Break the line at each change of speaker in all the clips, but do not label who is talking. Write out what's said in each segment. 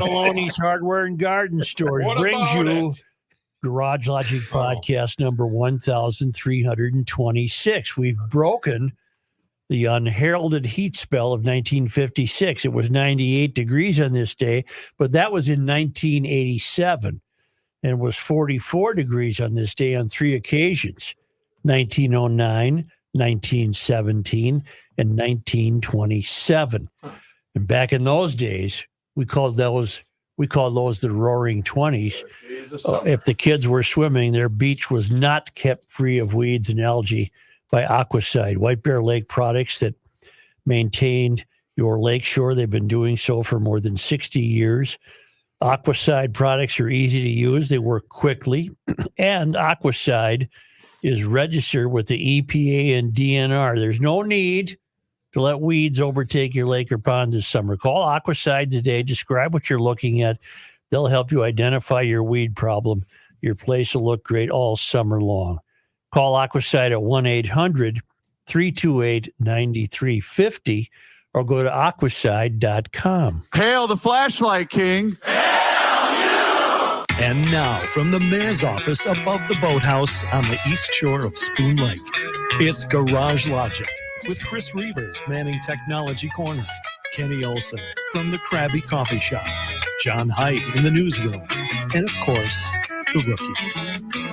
Maloney's Hardware and Garden Stores brings you Garage Logic Podcast number 1326. We've broken the unheralded heat spell of 1956. It was 98 degrees on this day, but that was in 1987, and was 44 degrees on this day on three occasions: 1909, 1917, and 1927. And back in those days, we called those the Roaring 20s. If the kids were swimming, their beach was not kept free of weeds and algae by Aquacide, White Bear Lake products that maintained your lakeshore. They've been doing so for more than 60 years. Aquacide products are easy to use. They work quickly. And Aquacide is registered with the EPA and DNR. There's no need to let weeds overtake your lake or pond this summer. Call Aquacide today. Describe what you're looking at. They'll help you identify your weed problem. Your place will look great all summer long. Call Aquacide at 1-800-328-9350 or go to aquacide.com.
Hail the flashlight king.
And now, from the mayor's office above the boathouse on the east shore of Spoon Lake, it's Garage Logic with Chris Reavers manning Technology Corner, Kenny Olson from the Krabby Coffee Shop, John Heidt in the newsroom, and of course, the Rookie.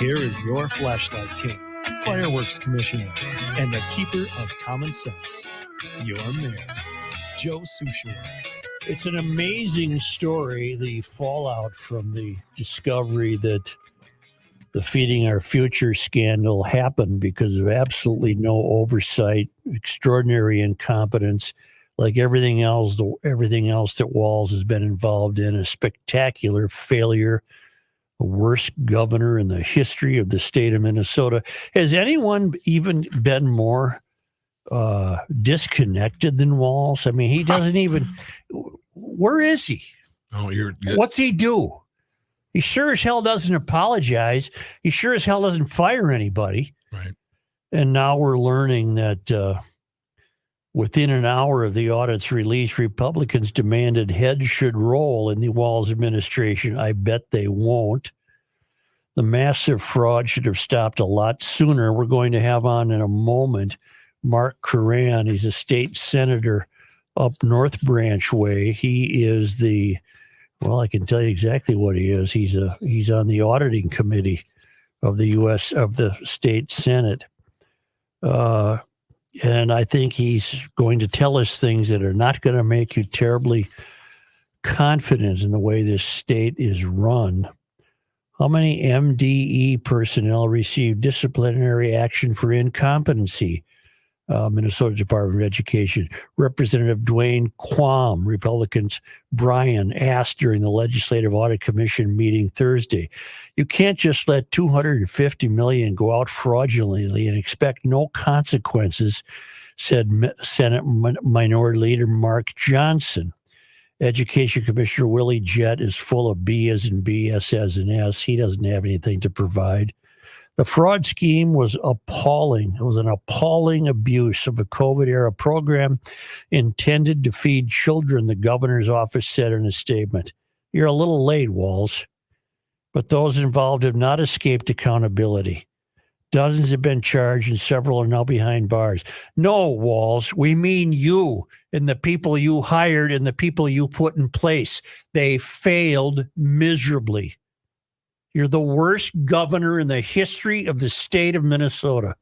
Here is your flashlight king, fireworks commissioner, and the keeper of common sense, your mayor, Joe Souchere.
It's an amazing story, the fallout from the discovery that the Feeding Our Future scandal happened because of absolutely no oversight, extraordinary incompetence, like everything else that Walz has been involved in, a spectacular failure, the worst governor in the history of the state of Minnesota. Has anyone even been more disconnected than Walz? I mean, he doesn't even... Where is he?
Oh,
What's he do? He sure as hell doesn't apologize. He sure as hell doesn't fire anybody.
Right.
And now we're learning that within an hour of the audit's release, Republicans demanded heads should roll in the Walz administration. I bet they won't. The massive fraud should have stopped a lot sooner. We're going to have on in a moment Mark Koran. He's a state senator up North Branch way. He is I can tell you exactly what he is. He's on the auditing committee of the state Senate. And I think he's going to tell us things that are not going to make you terribly confident in the way this state is run. How many MDE personnel received disciplinary action for incompetency? Minnesota Department of Education. Representative Dwayne Quam, Republicans Bryan, asked during the Legislative Audit Commission meeting Thursday. You can't just let $250 million go out fraudulently and expect no consequences, said Senate Minority Leader Mark Johnson. Education Commissioner Willie Jett is full of B as in B, S as in S. He doesn't have anything to provide. The fraud scheme was appalling. It was an appalling abuse of a COVID-era program intended to feed children, the governor's office said in a statement. You're a little late, Walz, but those involved have not escaped accountability. Dozens have been charged and several are now behind bars. No, Walz, we mean you and the people you hired and the people you put in place. They failed miserably. You're the worst governor in the history of the state of Minnesota.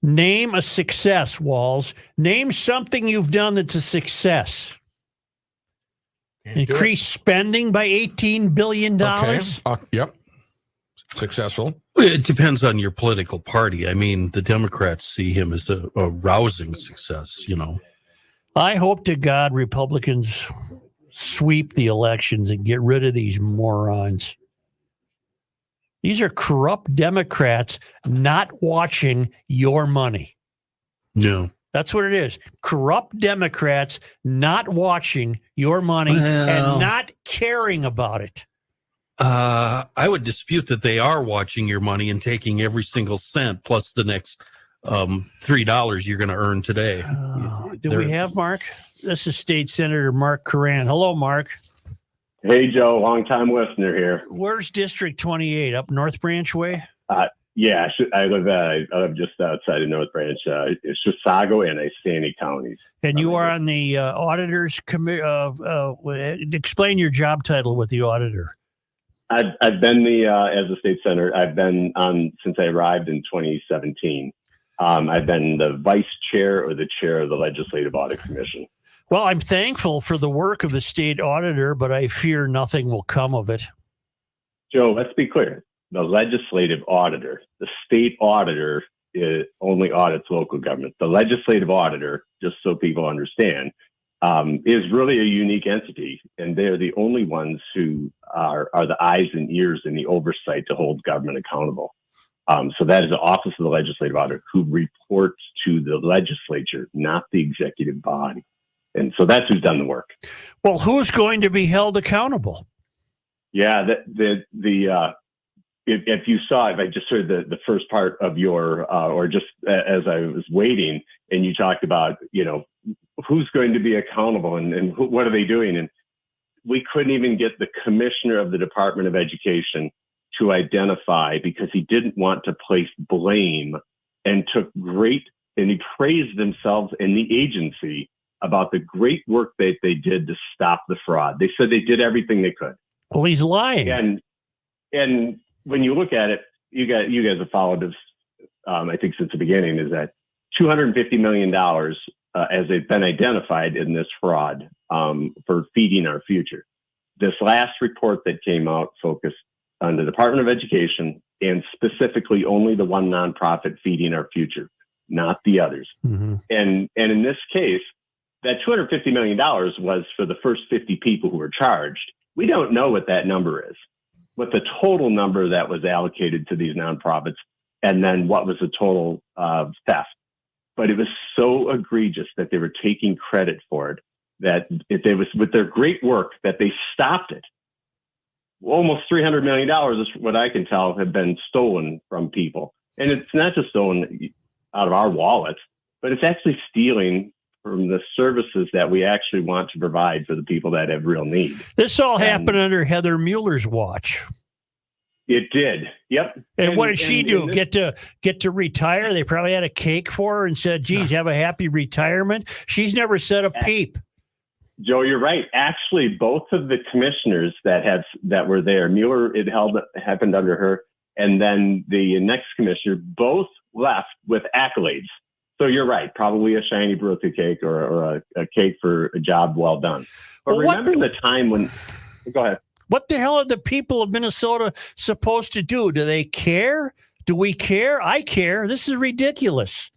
Name a success, Walz. Name something you've done that's a success. Increase spending by $18 billion.
Okay. Yep. Successful.
It depends on your political party. I mean, the Democrats see him as a rousing success,
I hope to God Republicans sweep the elections and get rid of these morons. These are corrupt Democrats not watching your money.
No.
That's what it is. Corrupt Democrats not watching your money and not caring about it.
I would dispute that they are watching your money and taking every single cent plus the next $3 you're going to earn today.
Do we have Mark? This is State Senator Mark Koran. Hello, Mark.
Hey, Joe, long-time listener here.
Where's District 28? Up North Branch way?
Yeah, I live just outside of North Branch, Chisago and Istaney counties.
And you are on the auditor's committee. Explain your job title with the auditor.
I've been as a state senator. I've been on since I arrived in 2017. I've been the vice chair or the chair of the Legislative Audit Commission.
Well, I'm thankful for the work of the state auditor, but I fear nothing will come of it.
Joe, let's be clear. The legislative auditor, the state auditor, only audits local government. The legislative auditor, just so people understand, is really a unique entity, and they're the only ones who are the eyes and ears and the oversight to hold government accountable. So that is the Office of the Legislative Auditor, who reports to the legislature, not the executive body. And so that's who's done the work.
Well, who's going to be held accountable?
Yeah, if you saw it, I just heard the first part of your, or just as I was waiting, and you talked about, who's going to be accountable and what are they doing? And we couldn't even get the commissioner of the Department of Education to identify, because he didn't want to place blame, and he praised themselves and the agency about the great work that they did to stop the fraud. They said they did everything they could.
Well, he's lying.
And when you look at it, you guys have followed this, I think since the beginning, is that $250 million as they've been identified in this fraud for feeding our future. This last report that came out focused on the Department of Education, and specifically only the one nonprofit feeding our future, not the others. Mm-hmm. And in this case, that $250 million was for the first 50 people who were charged. We don't know what that number is, what the total number that was allocated to these nonprofits, and then what was the total theft. But it was so egregious that they were taking credit for it, that it was with their great work that they stopped it. Almost $300 million is what I can tell have been stolen from people. And it's not just stolen out of our wallets, but it's actually stealing from the services that we actually want to provide for the people that have real need.
This all happened under Heather Mueller's watch.
It did. Yep.
And what did she do? Get to retire? They probably had a cake for her and said, geez, have a happy retirement. She's never said a peep.
Joe, you're right. Actually, both of the commissioners that were there, Mueller, happened under her, and then the next commissioner, both left with accolades. So you're right. Probably a shiny birthday cake or a cake for a job well done. But remember the time when... Go ahead.
What the hell are the people of Minnesota supposed to do? Do they care? Do we care? I care. This is ridiculous.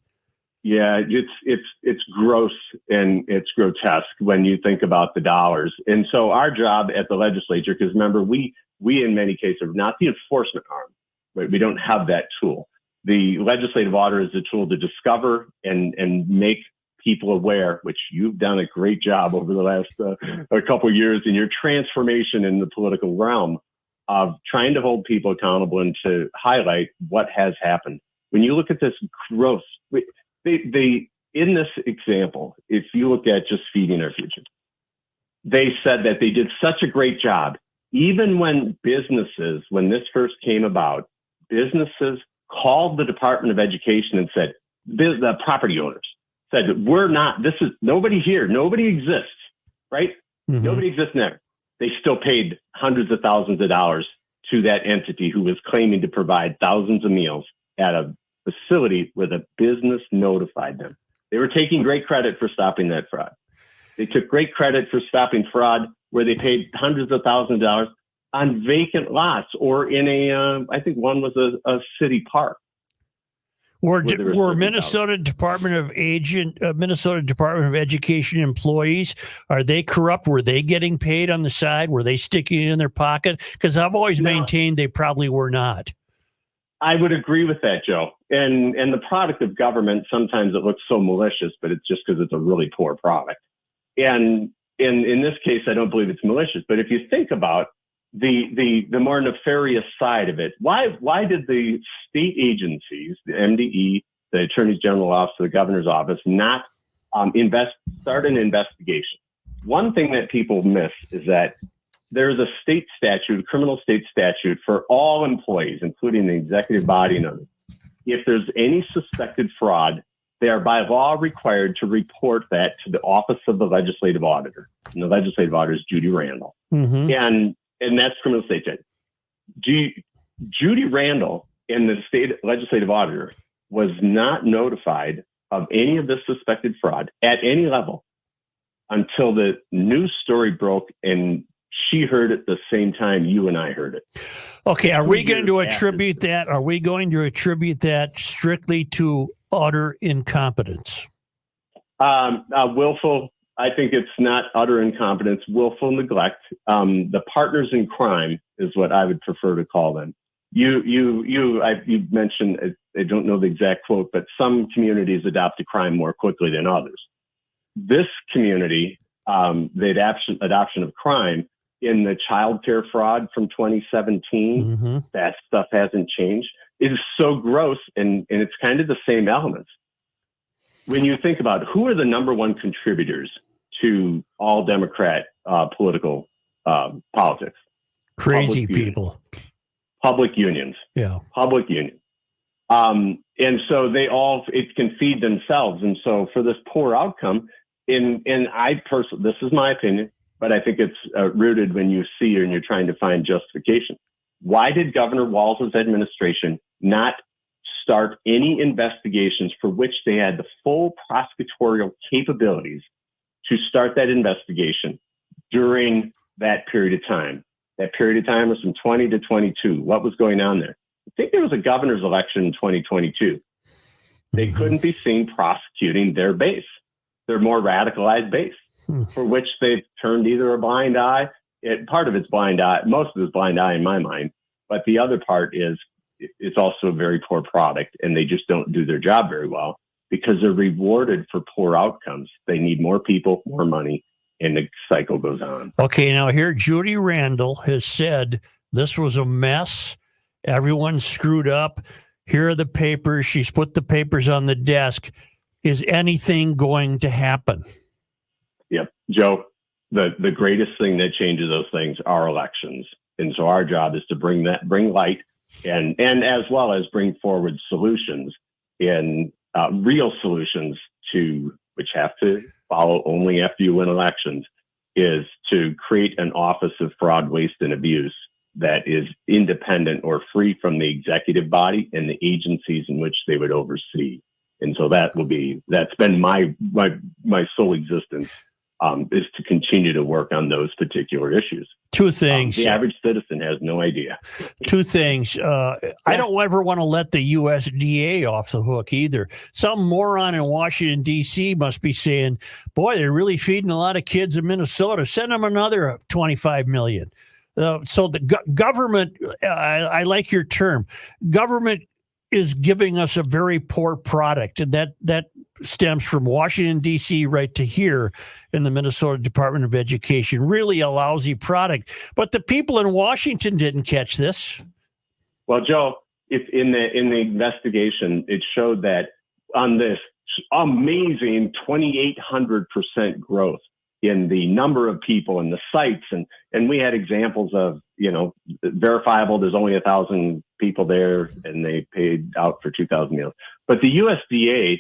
Yeah, it's gross and it's grotesque when you think about the dollars. And so our job at the legislature, because remember, we in many cases are not the enforcement arm, right? We don't have that tool. The legislative auditor is the tool to discover and make people aware, which you've done a great job over the last a couple of years in your transformation in the political realm of trying to hold people accountable and to highlight what has happened. When you look at this gross, they in this example, if you look at just feeding our future, they said that they did such a great job. Even when this first came about, businesses called the Department of Education and said, the property owners said, nobody here, nobody exists, right? Mm-hmm. Nobody exists there. They still paid hundreds of thousands of dollars to that entity who was claiming to provide thousands of meals at a facility where the business notified them. They were taking great credit for stopping that fraud. They took great credit for stopping fraud where they paid hundreds of thousands of dollars on vacant lots or in I think one was a city park.
Were Minnesota Department of Education employees, are they corrupt? Were they getting paid on the side? Were they sticking it in their pocket? Because I've always maintained they probably were not.
I would agree with that, Joe. And the product of government, sometimes it looks so malicious, but it's just because it's a really poor product. And in this case, I don't believe it's malicious. But if you think about the more nefarious side of it, why did the state agencies, the MDE, the Attorney General Office, the Governor's Office, not start an investigation. One thing that people miss is that there's a state statute, criminal state statute for all employees, including the executive body and others. If there's any suspected fraud, they are by law required to report that to the Office of the Legislative Auditor. And the Legislative Auditor is Judy Randall.
Mm-hmm.
And that's criminal state statute. Judy Randall and the state legislative auditor was not notified of any of this suspected fraud at any level until the news story broke, and she heard it the same time you and I heard it.
Okay, are we going to attribute that? Are we going to attribute that strictly to utter incompetence?
Willful. I think it's not utter incompetence, willful neglect. The partners in crime is what I would prefer to call them. You mentioned, I don't know the exact quote, but some communities adopt a crime more quickly than others. This community, the adoption of crime in the child care fraud from 2017, that stuff hasn't changed. It is so gross, and it's kind of the same elements. When you think about who are the number one contributors to all Democrat political politics?
Crazy people.
Public unions.
Yeah.
Public unions. And so it can feed themselves. And so for this poor outcome, this is my opinion, but I think it's rooted when you see and you're trying to find justification. Why did Governor Walz's administration not start any investigations for which they had the full prosecutorial capabilities to start that investigation during that period of time? That period of time was from 20 to 22. What was going on there? I think there was a governor's election in 2022. They couldn't be seen prosecuting their base, their more radicalized base, for which they've turned either a blind eye. Part of it's blind eye, most of it's blind eye in my mind, but the other part is it's also a very poor product, and they just don't do their job very well because they're rewarded for poor outcomes. They need more people, more money, and the cycle goes on.
Okay, now here Judy Randall has said this was a mess. Everyone screwed up. Here are the papers. She's put the papers on the desk. Is anything going to happen?
Yep. Joe, the greatest thing that changes those things are elections. And so our job is to bring light and as well as bring forward solutions and real solutions to which have to follow only after you win elections, is to create an Office of Fraud, Waste, and Abuse that is independent or free from the executive body and the agencies in which they would oversee. And so that's been my sole existence, is to continue to work on those particular issues.
Two things.
The average citizen has no idea.
Two things. I don't ever want to let the USDA off the hook either. Some moron in Washington, D.C. must be saying, boy, they're really feeding a lot of kids in Minnesota. Send them another 25 million. So the government, I like your term, government is giving us a very poor product. And that stems from Washington, D.C. right to here in the Minnesota Department of Education. Really a lousy product. But the people in Washington didn't catch this.
Well, Joe, if in the investigation, it showed that on this amazing 2,800% growth in the number of people and the sites, and we had examples of, verifiable, there's only 1,000 people there and they paid out for 2,000 meals. But the USDA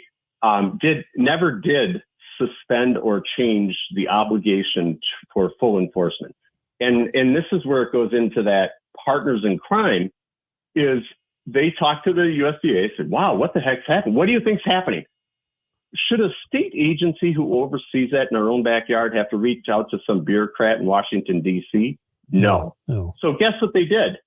never did suspend or change the obligation for full enforcement. And this is where it goes into that partners in crime, is they talked to the USDA, said, wow, what the heck's happened? What do you think's happening? Should a state agency who oversees that in our own backyard have to reach out to some bureaucrat in Washington, D.C.? No. So guess what they did?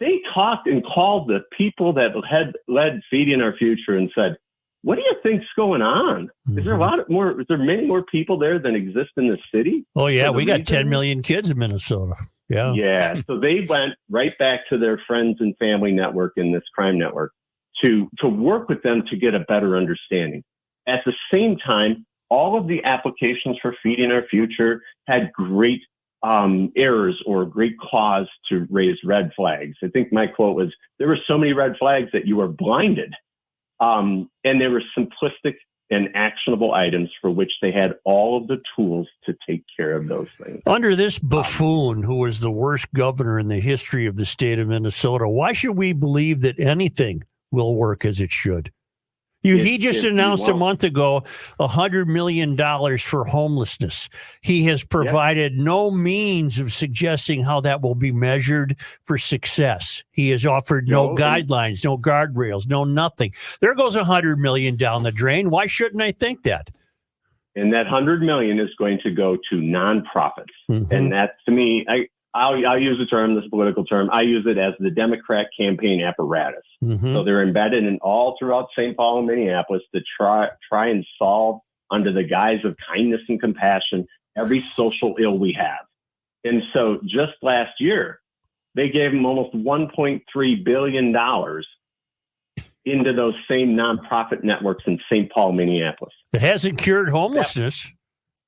They talked and called the people that had led Feeding Our Future and said, what do you think's going on? Is there is there many more people there than exist in the city?
Oh, yeah. We got 10 million kids in Minnesota. Yeah.
Yeah. So they went right back to their friends and family network in this crime network to work with them to get a better understanding. At the same time, all of the applications for Feeding Our Future had great errors or great cause to raise red flags. I think my quote was, there were so many red flags that you were blinded. And they were simplistic and actionable items for which they had all of the tools to take care of those things.
Under this buffoon, who was the worst governor in the history of the state of Minnesota, why should we believe that anything will work as it should? He just announced a month ago $100 million for homelessness. He has provided no means of suggesting how that will be measured for success. He has offered no guidelines, no guardrails, no nothing. There goes $100 million down the drain. Why shouldn't I think that?
And that $100 million is going to go to nonprofits. And that, to me, I'll use the term, this political term, I use it as the Democrat campaign apparatus. So they're embedded in all throughout St. Paul and Minneapolis to try and solve, under the guise of kindness and compassion, every social ill we have. And so just last year, they gave them almost $1.3 billion into those same nonprofit networks in St. Paul, Minneapolis.
It hasn't cured homelessness.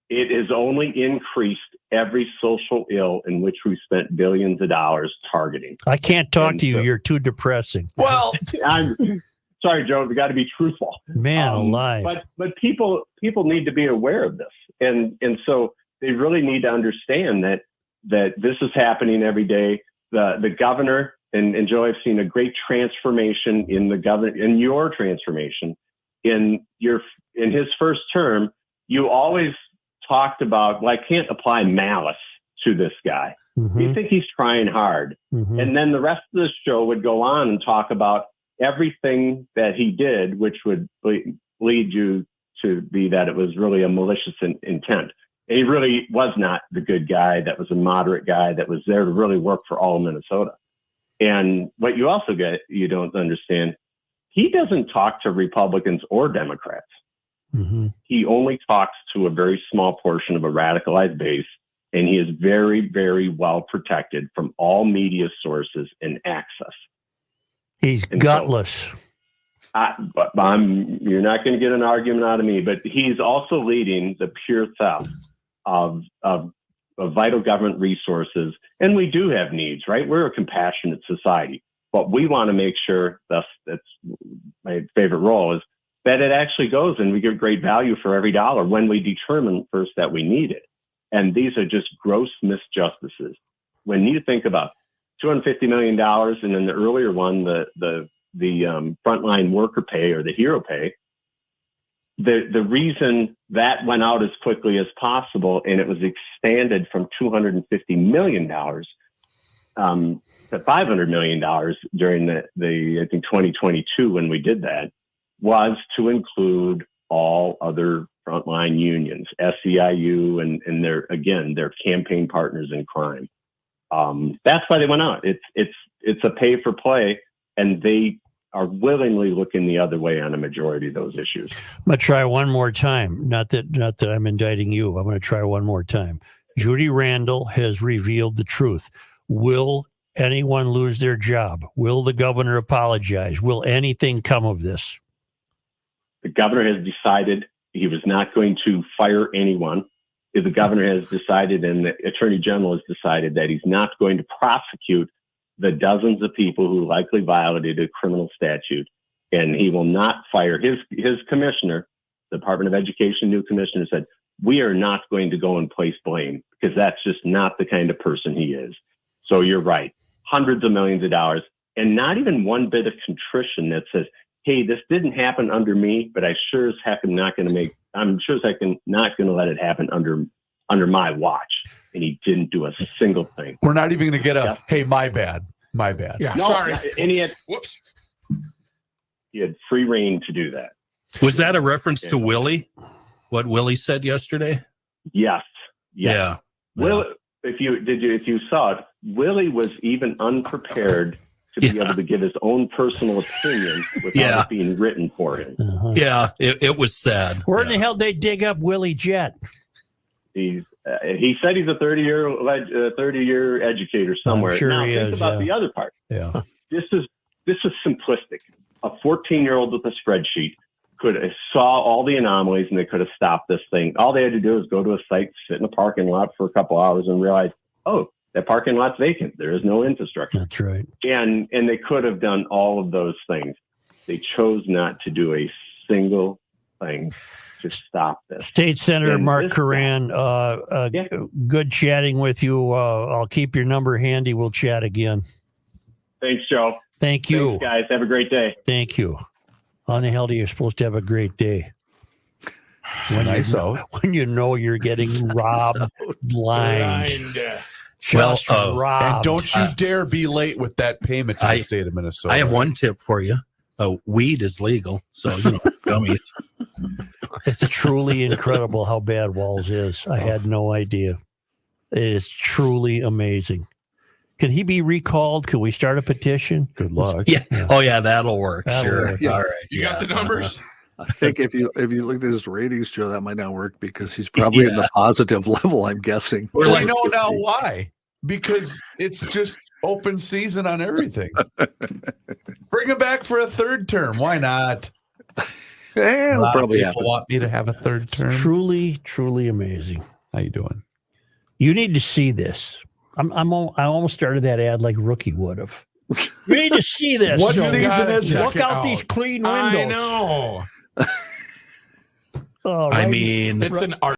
It has only increased every social ill in which we spent billions of dollars targeting.
I can't talk to you. You're too depressing.
Well,
I'm sorry, Joe. We got to be truthful.
Man alive.
But people need to be aware of this, and so they really need to understand that this is happening every day. The governor and Joe, I've seen a great transformation in the governor, in your transformation, in his first term. You always talked about, well, I can't apply malice to this guy. You think he's trying hard. And then the rest of the show would go on and talk about everything that he did, which would lead you to be that it was really a malicious intent. And he really was not the good guy. That was a moderate guy that was there to really work for all of Minnesota. And what you also you don't understand, he doesn't talk to Republicans or Democrats. He only talks to a very small portion of a radicalized base, and he is very, very well protected from all media sources and access.
He's gutless.
You're not going to get an argument out of me, but he's also leading the pure theft of vital government resources. And we do have needs, right? We're a compassionate society, but we want to make sure that's my favorite role is that it actually goes and we give great value for every dollar when we determine first that we need it. And these are just gross misjustices. When you think about $250 million, and then the earlier one, the frontline worker pay or the hero pay, the reason that went out as quickly as possible, and it was expanded from $250 million to $500 million during the I think 2022 when we did that, was to include all other frontline unions, SEIU, and their campaign partners in crime. That's why they went out. It's a pay for play, and they are willingly looking the other way on a majority of those issues.
I'm going to try one more time. Not that I'm indicting you. I'm going to try one more time. Judy Randall has revealed the truth. Will anyone lose their job? Will the governor apologize? Will anything come of this?
The governor has decided he was not going to fire anyone. The governor has decided, and the attorney general has decided, that he's not going to prosecute the dozens of people who likely violated a criminal statute. And he will not fire his commissioner. The Department of Education new commissioner said, we are not going to go and place blame because that's just not the kind of person he is. So you're right. Hundreds of millions of dollars, and not even one bit of contrition that says, hey, this didn't happen under me, but I sure as heck am not going to not going to let it happen under my watch. And he didn't do a single thing.
We're not even going to get a, hey, my bad.
Yeah,
No,
sorry.
And he
Whoops.
had free reign to do that.
Was that a reference to Willie? What Willie said yesterday?
Yes.
Yeah.
Will, if you saw it, Willie was even unprepared to be able to give his own personal opinion without it being written for him.
Yeah, it was sad.
Where in the hell they dig up Willie Jett?
He said he's a 30-year educator somewhere.
I'm sure
now,
he
think
is,
about the other part.
Yeah.
This is simplistic. A 14-year-old with a spreadsheet could have saw all the anomalies and they could have stopped this thing. All they had to do is go to a site, sit in a parking lot for a couple hours and realize, oh, that parking lot's vacant. There is no infrastructure.
That's right.
And they could have done all of those things. They chose not to do a single thing to stop this.
State Senator
And
Mark
this-
Koran,
Yeah.
good chatting with you. I'll keep your number handy. We'll chat again.
Thanks, Joe.
Thank you.
Thanks, guys. Have a great day.
Thank you. How the hell do you supposed to have a great day?
Nice out.
When you know you're getting robbed blind. Just robbed.
And don't you dare be late with that payment to the state of Minnesota.
I have one tip for you. Weed is legal, so gummies.
It's truly incredible how bad Walls is. I had no idea. It is truly amazing. Can he be recalled? Can we start a petition?
Good luck.
Yeah. Oh, yeah, that'll work.
That'll
Sure.
work.
All right.
You got the numbers?
I think if you look at his ratings, Joe, that might not work because he's probably in the positive level, I'm guessing.
Well, I know now why. Because it's just open season on everything. Bring him back for a third term. Why not?
Yeah, it'll probably
people
happen.
want me to have a third term.
Truly, truly amazing.
How you doing?
You need to see this. I almost started that ad like Rookie would have. You need to see this.
What
So
season is it?
Look out these clean windows.
I know.
Oh,
I
right-
mean,
It's an art.